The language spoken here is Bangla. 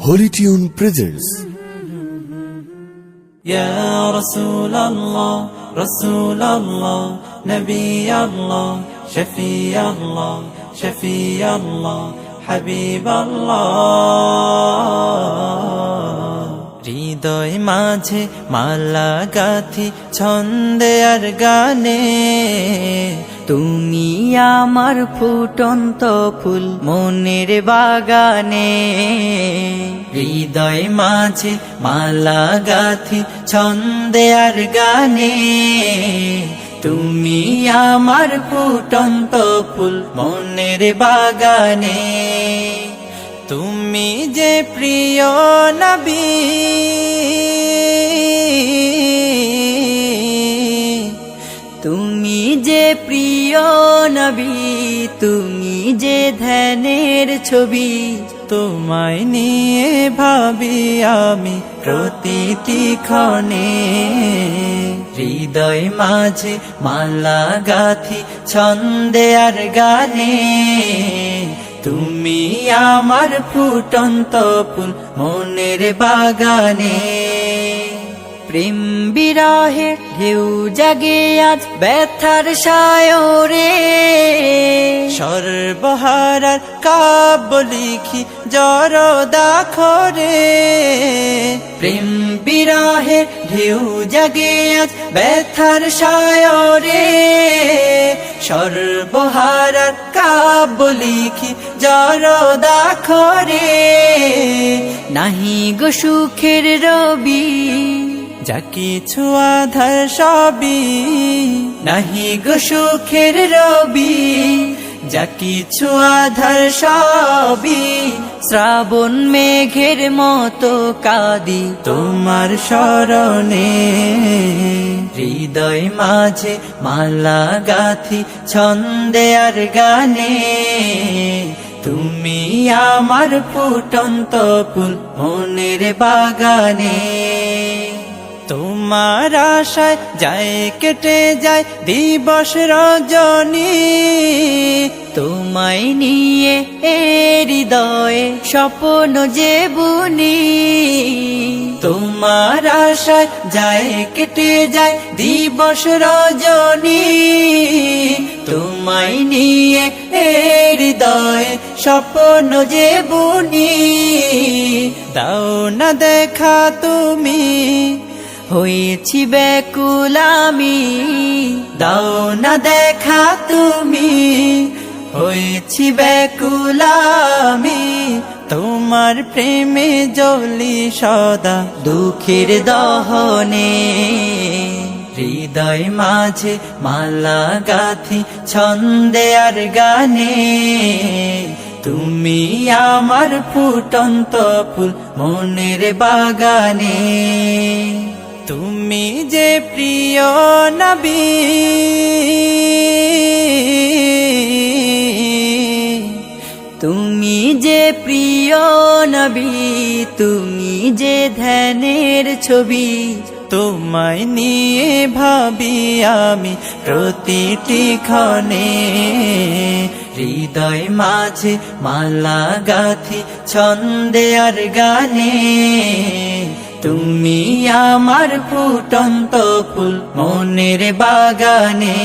Holy Tune presents Ya Rasulallah, Rasulallah, Nabiyallah, Shafi'allah, Shafi'allah, Habiballah। হৃদয় মাঝে মালা গাথি ছন্দে আর গানে, তুমি আমার ফুটন্ত ফুল মনের বাগানে। হৃদয় মাঝে মালা গাথি ছন্দে আর গানে, তুমি আমার ফুটন্ত ফুল মনের বাগানে। তুমি যে প্রিয় নবী, তুমি যে প্রিয় নবী, তুমি যে ধ্যানের ছবি। তোমায় নিয়ে ভাবি আমি প্রতিটি ক্ষণে। হৃদয় মাঝে মালা গাথি ছন্দে আর গানে, তুমি আমার ফুটন্ত ফুল মনের বাগানে। প্রেম বিরহে ঢেউ জাগে আজ ব্যথার সায়রে, সর্বহারার কাব্য লিখি জরদাখরে। প্রেম বিরহে ঢেউ জাগে আজ ব্যথার সায়রে, সর্বহারার কাব্য লিখি জরদাখরে। নাহি গো সুখের রবি, যা কিছু আধার সবই। নাহি গো সুখের রবি, যা কিছু আধার সবই। শ্রাবণ মেঘের মতো কাঁদি তোমার শরণে। হৃদয় মাঝে মালা গাথি ছন্দে আর গানে, তুমি আমার ফুটন্ত ফুল মনের বাগানে। তোমার আশায় যায় কেটে যায় দিবস রজনী, তোমায় নিয়ে হৃদয়ে স্বপ্ন যে বুনি। তোমার আশায় যায় কেটে যায় দিবস রজনী, তোমায় নিয়ে হৃদয়ে স্বপ্ন যে বুনি। দাও না দেখা তুমি, হয়েছি ব্যাকুল আমি। দাও না দেখা তুমি, হয়েছি ব্যাকুল আমি। তোমার প্রেমে জ্বলি সদা দুঃখের দহনে। হৃদয় মাঝে মালা গাথি ছন্দে আর গানে, তুমি আমার ফুটন্ত ফুল মনের বাগানে। তুমি যে প্রিয় নবী, তুমি যে প্রিয় নবী, তুমি যে ধ্যানের ছবি। তোমায় নিয়ে ভাবি আমি প্রতিটি ক্ষণে। হৃদয় মাঝে মালা গাথি ছন্দে আর গানে, তুমি আমার ফুটন্ত ফুল মনের বাগানে।